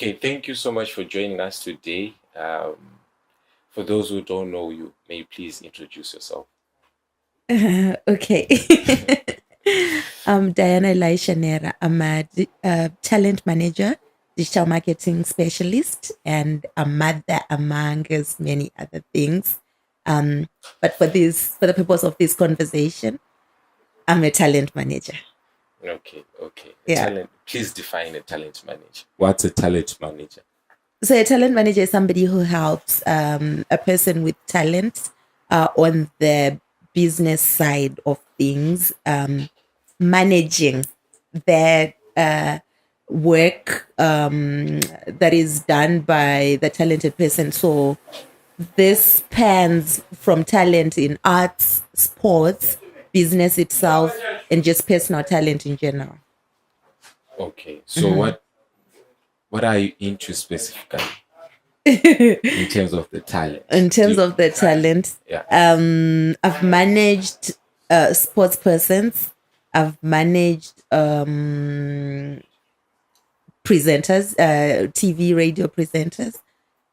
Okay, thank you so much for joining us today. For those who don't know you, may you please introduce yourself. Okay. I'm Diana Elisha Nheera. I'm a talent manager, digital marketing specialist, and a mother among as many other things. But for the purpose of this conversation, I'm a talent manager. Okay, okay. A Yeah. talent. Please define a talent manager. What's a talent manager? So a talent manager is somebody who helps a person with talent on the business side of things, managing their work that is done by the talented person. So this spans from talent in arts, sports, business itself, and just personal talent in general. Okay, so what are you into specifically in terms of the talent? In terms of the talent, Yeah. I've managed sports persons. I've managed presenters, TV, radio presenters,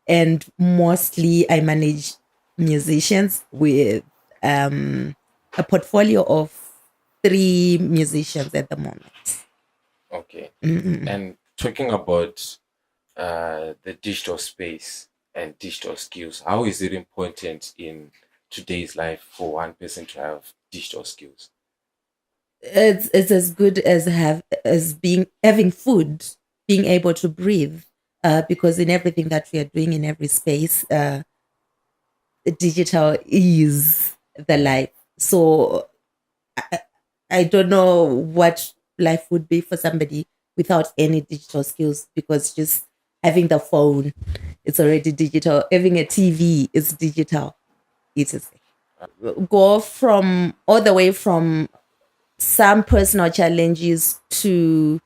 and mostly I manage musicians with a portfolio of three musicians at the moment. Okay. And talking about the digital space and digital skills, how is it important in today's life for one person to have digital skills? It's as good as being having food, being able to breathe, because in everything that we are doing in every space, digital is the life. So I don't know what life would be for somebody without any digital skills, because just having the phone, it's already digital. Having a TV is digital. It is go from all the way from some personal challenges to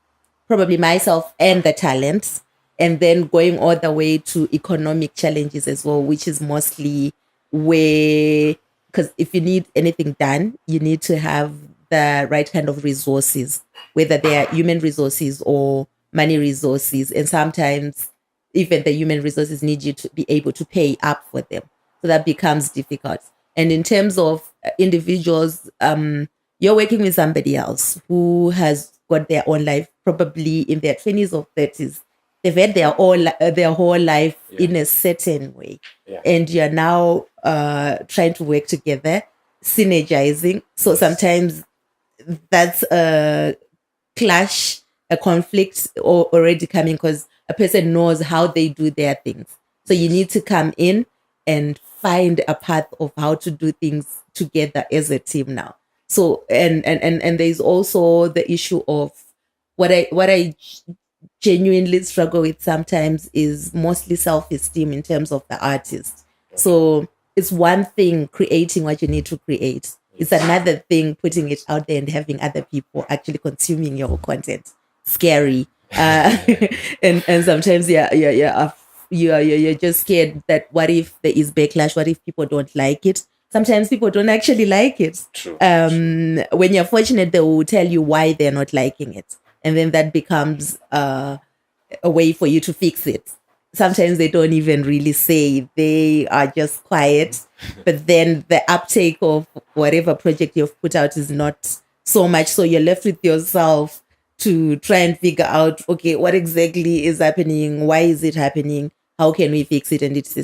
probably myself and the talents, and then going all the way to economic challenges as well, which is mostly where, because if you need anything done, you need to have the right kind of resources, whether they are human resources or money resources. And sometimes even the human resources need you to be able to pay up for them. So that becomes difficult. And in terms of individuals, you're working with somebody else who has got their own life, probably in their 20s or 30s. They've had their whole life in a certain way. Yeah. And you're now trying to work together, synergizing. So sometimes that's a clash, a conflict already coming because a person knows how they do their things. So you need to come in and find a path of how to do things together as a team now. So and there's also the issue of what I genuinely struggle with sometimes is mostly self-esteem in terms of the artist. So it's one thing creating what you need to create. It's another thing putting it out there and having other people actually consuming your content. Scary. And sometimes you're just scared that what if there is backlash? What if people don't like it? Sometimes people don't actually like it. True. When you're fortunate, they will tell you why they're not liking it. And then that becomes a way for you to fix it. Sometimes they don't even really say, they are just quiet. But then the uptake of whatever project you've put out is not so much. So you're left with yourself to try and figure out, okay, what exactly is happening? Why is it happening? How can we fix it? And it's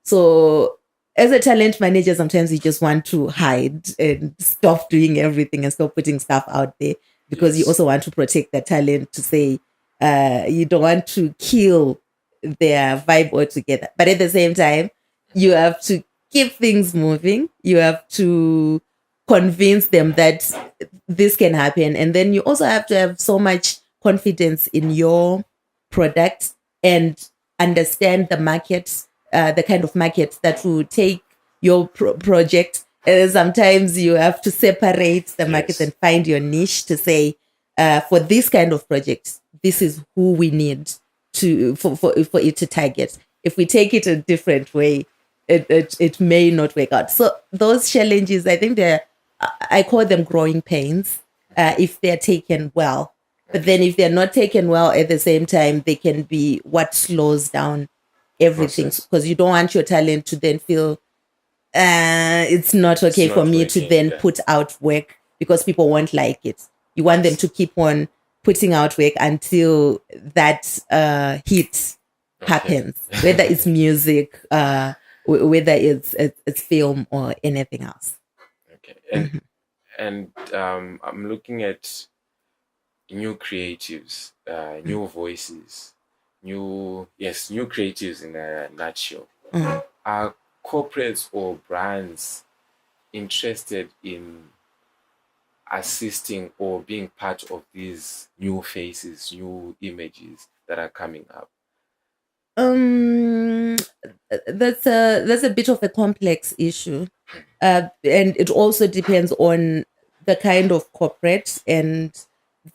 so as a talent manager, sometimes you just want to hide and stop doing everything and stop putting stuff out there, because you also want to protect the talent, to say you don't want to kill their vibe altogether. But at the same time, you have to keep things moving. You have to convince them that this can happen. And then you also have to have so much confidence in your product and understand the market, the kind of market that will take your project. Sometimes you have to separate the market and find your niche to say, for this kind of project, this is who we need to for it to target. If we take it a different way, it may not work out. So those challenges, I think I call them growing pains, if they're taken well. But then if they're not taken well at the same time, they can be what slows down everything, Process. because you don't want your talent to then feel it's not It's okay for not me to working. then Yeah. put out work because people won't like it. You want them to keep on putting out work until that hit Okay. happens, whether it's music, whether it's film or anything else. Okay. And I'm looking at new creatives, new voices, new creatives in a nutshell. Mhm. Are corporates or brands interested in assisting or being part of these new faces, new images that are coming up? Um, that's a bit of a complex issue, and it also depends on the kind of corporate and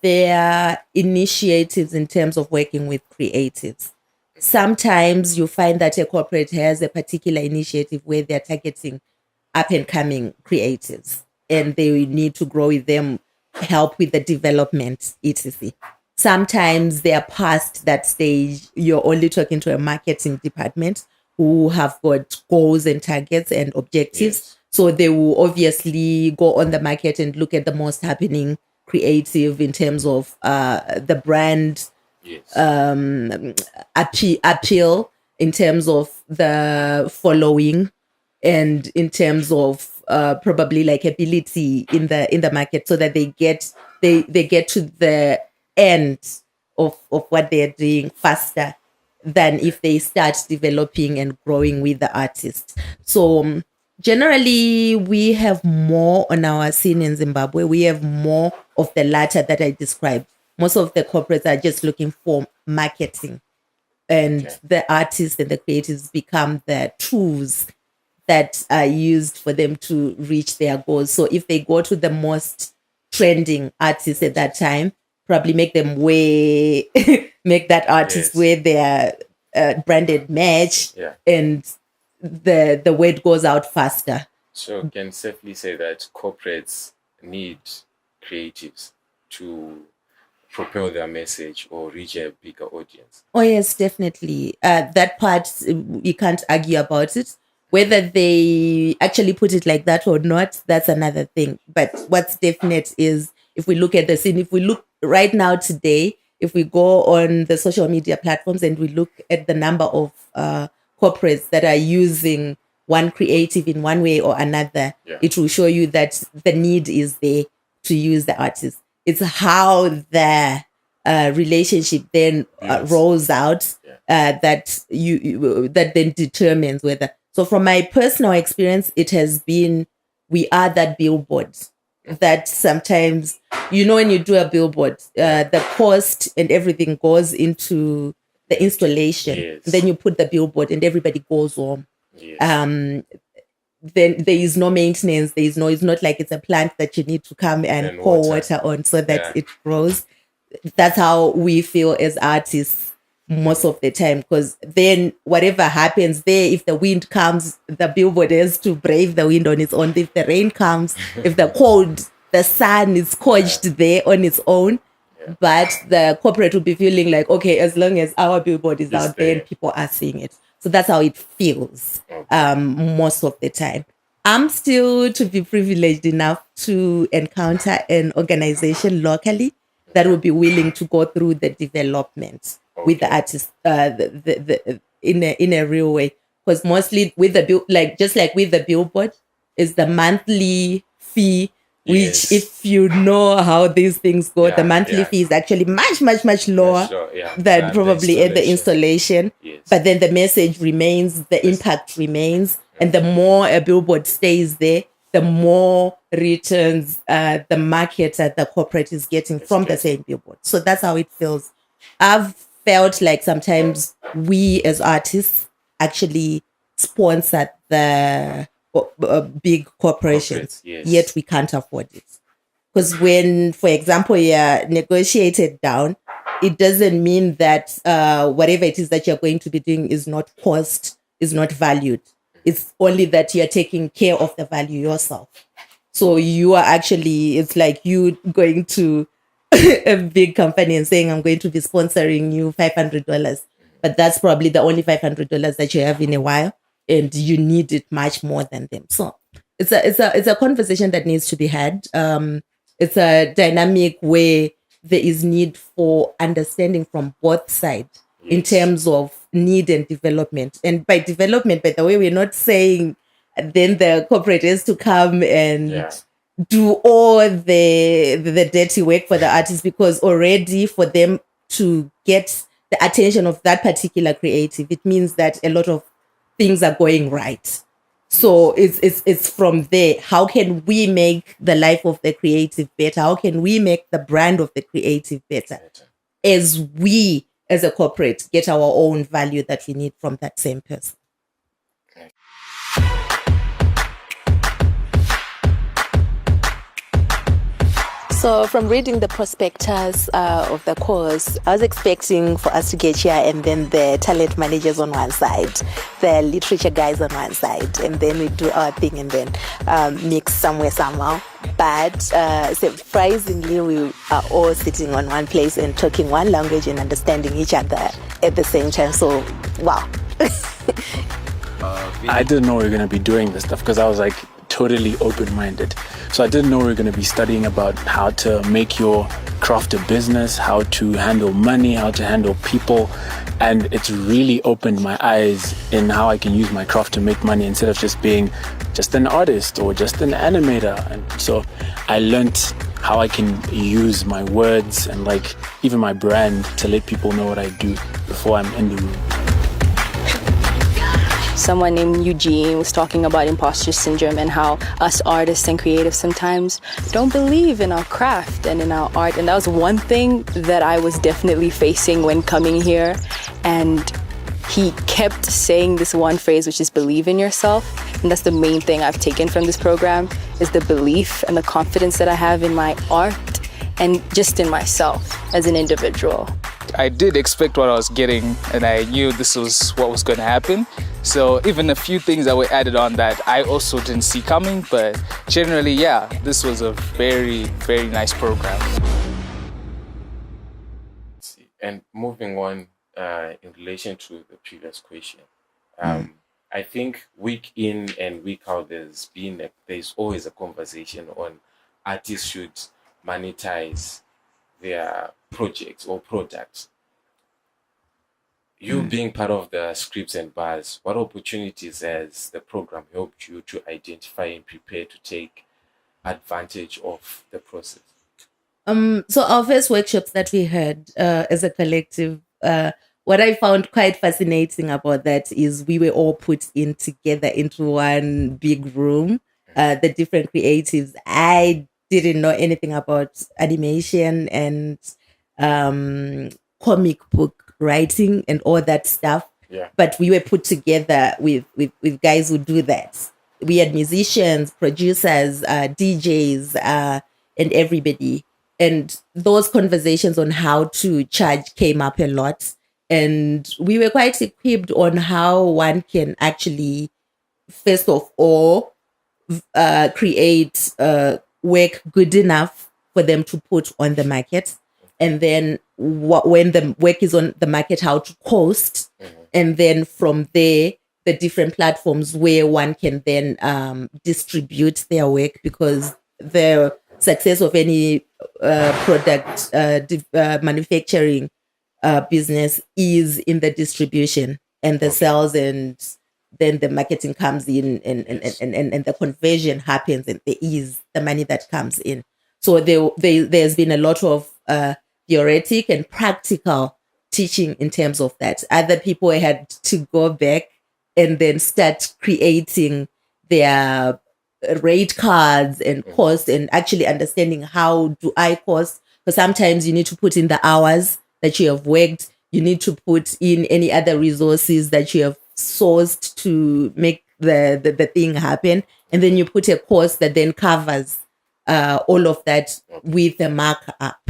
their initiatives in terms of working with creatives. Sometimes you find that a corporate has a particular initiative where they're targeting up and coming creatives and they need to grow with them, help with the development, etc. Sometimes they are past that stage. You're only talking to a marketing department who have got goals and targets and objectives. Yes. So they will obviously go on the market and look at the most happening creative in terms of the brand Yes. appeal, in terms of the following, and in terms of probably like ability in the market, so that they get to the end of what they're doing faster than if they start developing and growing with the artist. So generally, we have more on our scene in Zimbabwe. We have more of the latter that I described. Most of the corporates are just looking for marketing, and Okay. the artists and the creatives become the tools that are used for them to reach their goals. So if they go to the most trending artists at that time, probably make them way make that artist Yes. wear their branded match, Yeah. and the word goes out faster. So can safely say that corporates need creatives to propel their message or reach a bigger audience. Oh yes, definitely. That part, you can't argue about it. Whether they actually put it like that or not, that's another thing. But what's definite is, if we look at the scene, if we look right now today, if we go on the social media platforms and we look at the number of corporates that are using one creative in one way or another, Yeah. it will show you that the need is there to use the artist. It's how the relationship then Builds. rolls out, that that then determines whether. So from my personal experience, it has been, we are that billboard that sometimes, when you do a billboard, the cost and everything goes into the installation. Yes. Then you put the billboard and everybody goes home. Yes. Then there is no maintenance. It's not like it's a plant that you need to come and And pour water. water on so that it grows. That's how we feel as artists most of the time, because then whatever happens there, if the wind comes, the billboard has to brave the wind on its own. If the rain comes, if the cold, the sun is scorched there on its own. But the corporate will be feeling like, okay, as long as our billboard is out there and people are seeing it. So that's how it feels most of the time. I'm still to be privileged enough to encounter an organization locally that will be willing to go through the development with the artist in a real way. Because mostly with the just like with the billboard, is the monthly fee. Which, if you know how these things go, the monthly fee is actually much, much, much lower than probably at the installation. Yes. But then the message remains, the impact remains, and the more a billboard stays there, the more returns the marketer, the corporate is getting from the same billboard. So that's how it feels. I've felt like sometimes we as artists actually sponsor the big corporations, yet we can't afford it. Because when, for example, you're negotiated down, it doesn't mean that whatever it is that you're going to be doing is not valued. It's only that you're taking care of the value yourself. So you are actually, it's like you going to a big company and saying, I'm going to be sponsoring you $500. But that's probably the only $500 that you have in a while. And you need it much more than them. So it's a conversation that needs to be had. It's a dynamic where there is need for understanding from both sides in Yes. terms of need and development. And by development, by the way, we're not saying then the corporate has to come and Yeah. do all the dirty work for the artists, because already for them to get the attention of that particular creative, it means that a lot of things are going right. So it's from there. How can we make the life of the creative better? How can we make the brand of the creative better? As we, as a corporate, get our own value that we need from that same person. So from reading the prospectus of the course, I was expecting for us to get here and then the talent managers on one side, the literature guys on one side, and then we do our thing and then mix somewhere somehow. But surprisingly, we are all sitting on one place and talking one language and understanding each other at the same time. So, wow. I didn't know we were going to be doing this stuff because I was like totally open-minded. So I didn't know we were going to be studying about how to make your craft a business, how to handle money, how to handle people. And it's really opened my eyes in how I can use my craft to make money instead of just being just an artist or just an animator. And so I learned how I can use my words and like even my brand to let people know what I do before I'm in the room. Someone named Eugene was talking about imposter syndrome and how us artists and creatives sometimes don't believe in our craft and in our art. And that was one thing that I was definitely facing when coming here. And he kept saying this one phrase, which is believe in yourself. And that's the main thing I've taken from this program, is the belief and the confidence that I have in my art and just in myself as an individual. I did expect what I was getting, and I knew this was what was going to happen. So even a few things that were added on that I also didn't see coming, but generally, yeah, this was a very, very nice program. And moving on in relation to the previous question, I think week in and week out, there's always a conversation on artists should monetize their projects or products. You being part of the scripts and bars, what opportunities has the program helped you to identify and prepare to take advantage of the process? So our first workshops that we had as a collective, what I found quite fascinating about that is we were all put in together into one big room, the different creatives. I didn't know anything about animation and comic book writing and all that stuff. Yeah. But we were put together with guys who do that. We had musicians, producers, DJs, and everybody. And those conversations on how to charge came up a lot. And we were quite equipped on how one can actually, first of all, create work good enough for them to put on the market. And then when the work is on the market, how to cost. And then from there, the different platforms where one can then distribute their work, because the success of any product manufacturing business is in the distribution and the sales, and then the marketing comes in and the conversion happens, and there is the money that comes in. So there's been a lot of theoretic and practical teaching in terms of that. Other people had to go back and then start creating their rate cards and cost, and actually understanding how do I cost. Because sometimes you need to put in the hours that you have worked. You need to put in any other resources that you have sourced to make the thing happen. And then you put a cost that then covers all of that with a markup.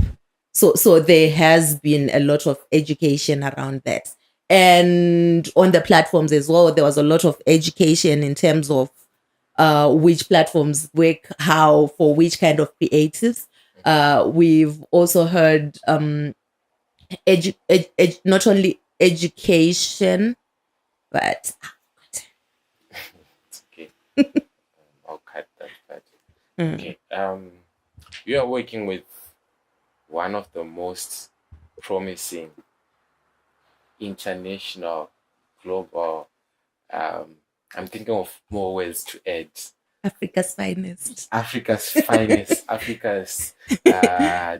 So there has been a lot of education around that. And on the platforms as well, there was a lot of education in terms of which platforms work how for which kind of creatives. We've also heard not only education, but It's okay. I'll cut that part. Okay. You are working with one of the most promising international, global. I'm thinking of more ways to add. Africa's finest. Africa's finest, Africa's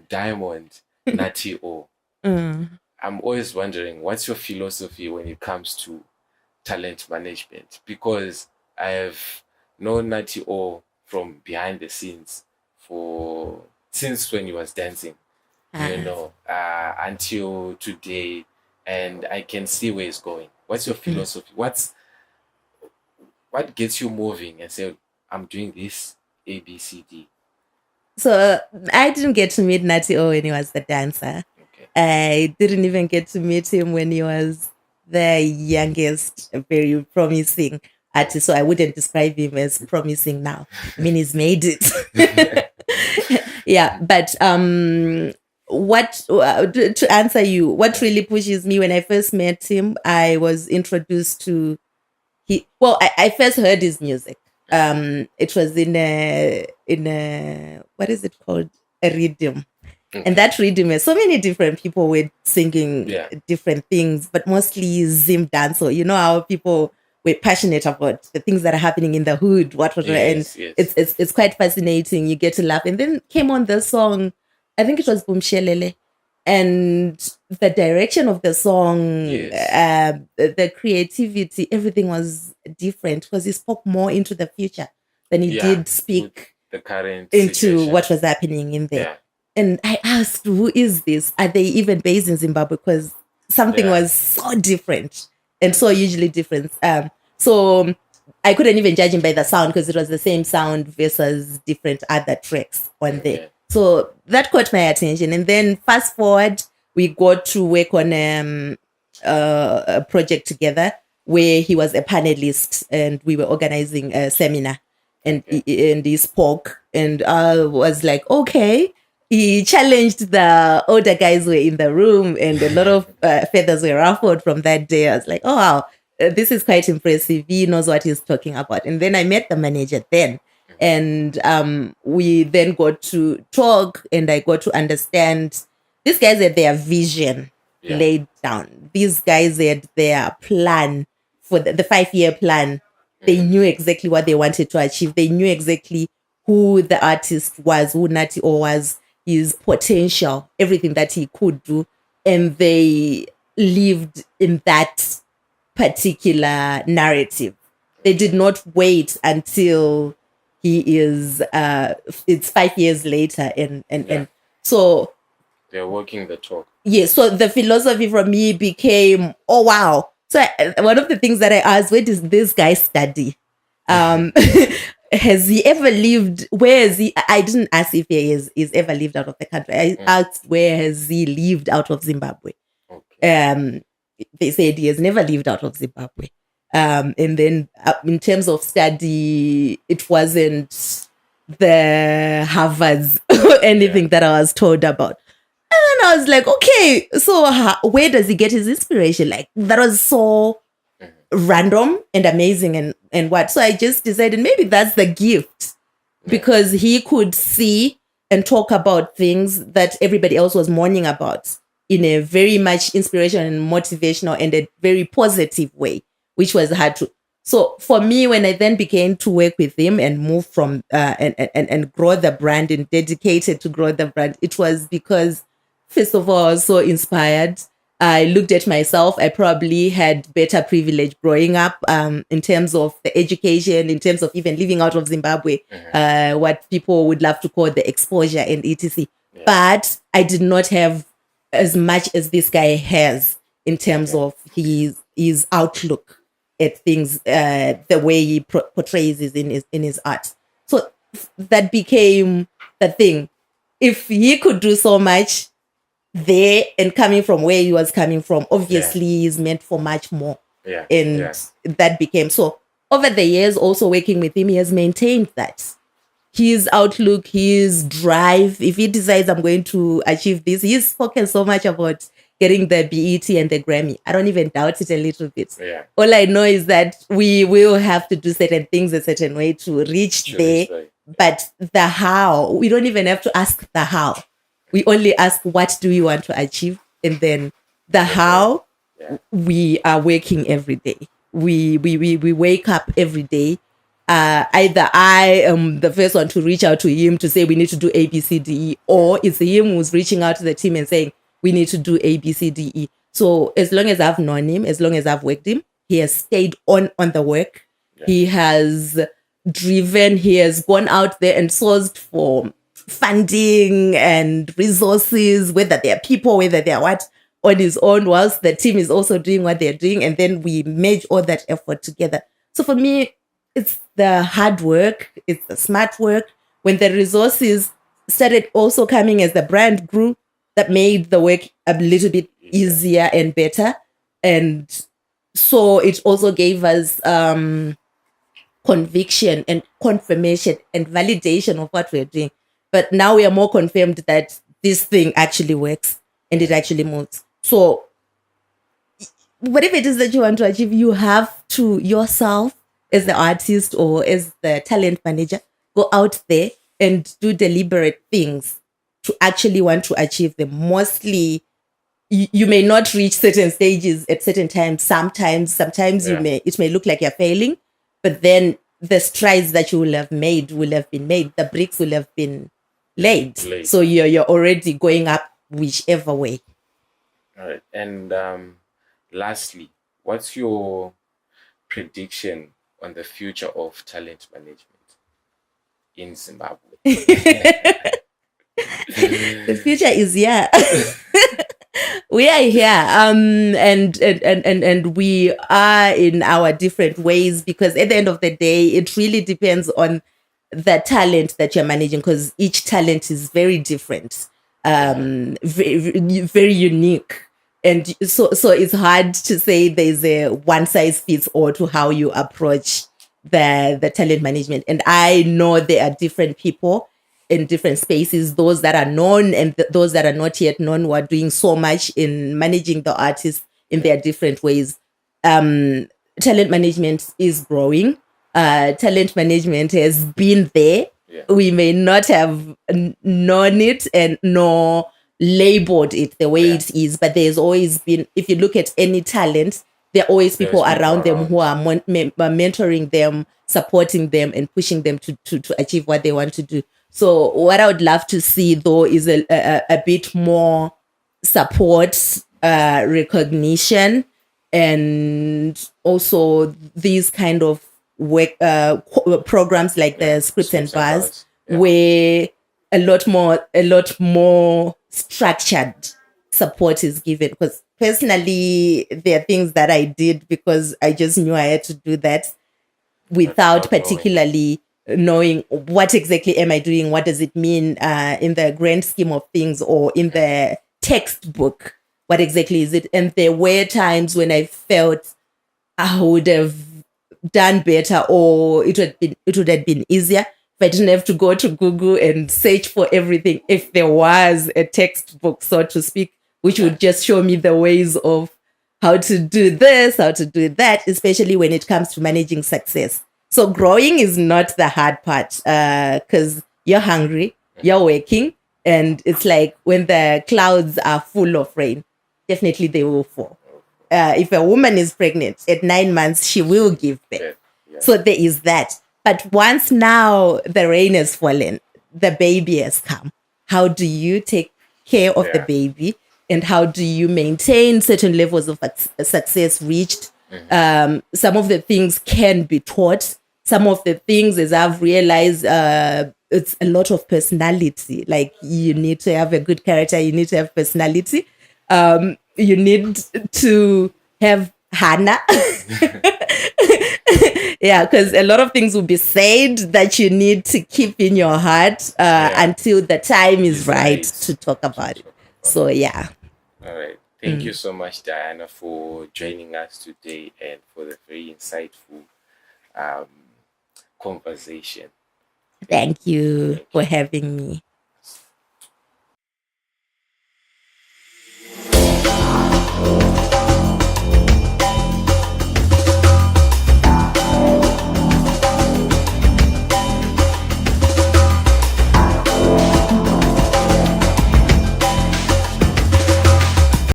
diamond, Natty O. I'm always wondering, what's your philosophy when it comes to talent management? Because I have known Natty O from behind the scenes since when he was dancing, until today, and I can see where he's going. What's your philosophy? What gets you moving and say, I'm doing this A, B, C, D? So I didn't get to meet Natty O when he was the dancer. Okay. I didn't even get to meet him when he was the youngest, very promising artist. So I wouldn't describe him as promising now. I mean, he's made it. Yeah, but to answer you, what really pushes me when I first met him, I was introduced to I first heard his music. It was in a what is it called? A rhythm. And that rhythm, so many different people were singing different things, but mostly Zim dance. So you know how people were passionate about the things that are happening in the hood, Yes. it's quite fascinating. You get to laugh. And then came on the song, I think it was Bumshelele. And the direction of the song, the creativity, everything was different because he spoke more into the future than he did speak the current into situation. what was happening in there. Yeah. And I asked, who is this? Are they even based in Zimbabwe? Because something was so different and so usually different. So I couldn't even judge him by the sound because it was the same sound versus different other tracks on there. So that caught my attention. And then fast forward, we got to work on a project together where he was a panelist and we were organizing a seminar. And he spoke, and I was like, okay. He challenged the older guys who were in the room, and a lot of feathers were ruffled from that day. I was like, oh, wow, this is quite impressive. He knows what he's talking about. And then I met the manager then, and we then got to talk, and I got to understand these guys had their vision laid down. These guys had their plan for the 5-year plan. They knew exactly what they wanted to achieve. They knew exactly who the artist was, who Natty O was, his potential, everything that he could do. And they lived in that particular narrative. They did not wait until he is, it's 5 years later. And so they're walking the talk. Yeah, so the philosophy from me became, oh, wow. So one of the things that I asked, where does this guy study? Has he ever lived? Where is he? I didn't ask if he is ever lived out of the country. I asked where has he lived out of Zimbabwe. Okay. They said he has never lived out of Zimbabwe. And then in terms of study, it wasn't the Harvards or anything that I was told about. And I was like, okay, so where does he get his inspiration? Like, that was so random and amazing and what. So I just decided maybe that's the gift because he could see and talk about things that everybody else was mourning about in a very much inspirational and motivational and a very positive way, which was hard to. So for me, when I then began to work with him and move from and grow the brand and dedicated to grow the brand, it was because first of all, I was so inspired. I looked at myself. I probably had better privilege growing up in terms of the education, in terms of even living out of Zimbabwe, what people would love to call the exposure and etc. Yeah. But I did not have as much as this guy has in terms of his outlook at things, the way he portrays it in his art. So that became the thing. If he could do so much there and coming from where he was coming from, obviously he's meant for much more. That became so. Over the years, also working with him, he has maintained that. his outlook, his drive. If he decides I'm going to achieve this, he's spoken so much about getting the BET and the Grammy. I don't even doubt it a little bit. Yeah. All I know is that we will have to do certain things a certain way to reach Sure, there. it's like- But the how, we don't even have to ask the how. We only ask what do we want to achieve, and then the how, Yeah. we are working every day. We wake up every day. Either I am the first one to reach out to him to say we need to do A, B, C, D, E, or it's him who's reaching out to the team and saying we need to do A, B, C, D, E. So as long as I've known him, as long as I've worked him, he has stayed on the work. He has driven, he has gone out there and sourced for funding and resources, whether they are people, whether they are what, on his own, whilst the team is also doing what they're doing. And then we merge all that effort together. So for me, it's the hard work, it's the smart work. When the resources started also coming as the brand grew, that made the work a little bit easier and better. And so it also gave us conviction and confirmation and validation of what we're doing. But now we are more confirmed that this thing actually works and it actually moves. So whatever it is that you want to achieve, you have to yourself, as the artist or as the talent manager, go out there and do deliberate things to actually want to achieve them. Mostly, you may not reach certain stages at certain times. Sometimes it may look like you're failing, but then the strides that you will have been made. The bricks will have been laid. So you're already going up whichever way. All right. And lastly, what's your prediction on the future of talent management in Zimbabwe? The future is here. We are here, and we are in our different ways, because at the end of the day, it really depends on the talent that you're managing, because each talent is very different, very unique. And so it's hard to say there's a one size fits all to how you approach the talent management. And I know there are different people in different spaces, those that are known and those that are not yet known, who are doing so much in managing the artists in their different ways. Talent management is growing. Talent management has been there. Yeah. We may not have known it and nor labeled it the way it is, but there's always been, if you look at any talent, there are always people around them who are mentoring them, supporting them, and pushing them to achieve what they want to do. So what I would love to see, though, is a bit more support, recognition, and also these kind of work programs like the Scripts and Bars, where a lot more structured support is given. Because personally, there are things that I did because I just knew I had to do that without particularly knowing what exactly am I doing, what does it mean in the grand scheme of things, or in the textbook, what exactly is it. And there were times when I felt I would have done better, or it would have been easier if I didn't have to go to Google and search for everything. If there was a textbook, so to speak, which would just show me the ways of how to do this, how to do that, especially when it comes to managing success. So growing is not the hard part, because you're hungry, you're working, and it's like when the clouds are full of rain, definitely they will fall. If a woman is pregnant at 9 months, she will give birth. So there is that. But once now the rain has fallen, the baby has come. How do you take care of the baby? And how do you maintain certain levels of success reached? Some of the things can be taught. Some of the things, as I've realized, it's a lot of personality. Like, you need to have a good character. You need to have personality. You need to have Hana. Yeah, because a lot of things will be said that you need to keep in your heart until the time is right to talk about it. So, yeah. All right. Thank you so much, Diana, for joining us today and for the very insightful conversation. Thank you for having me.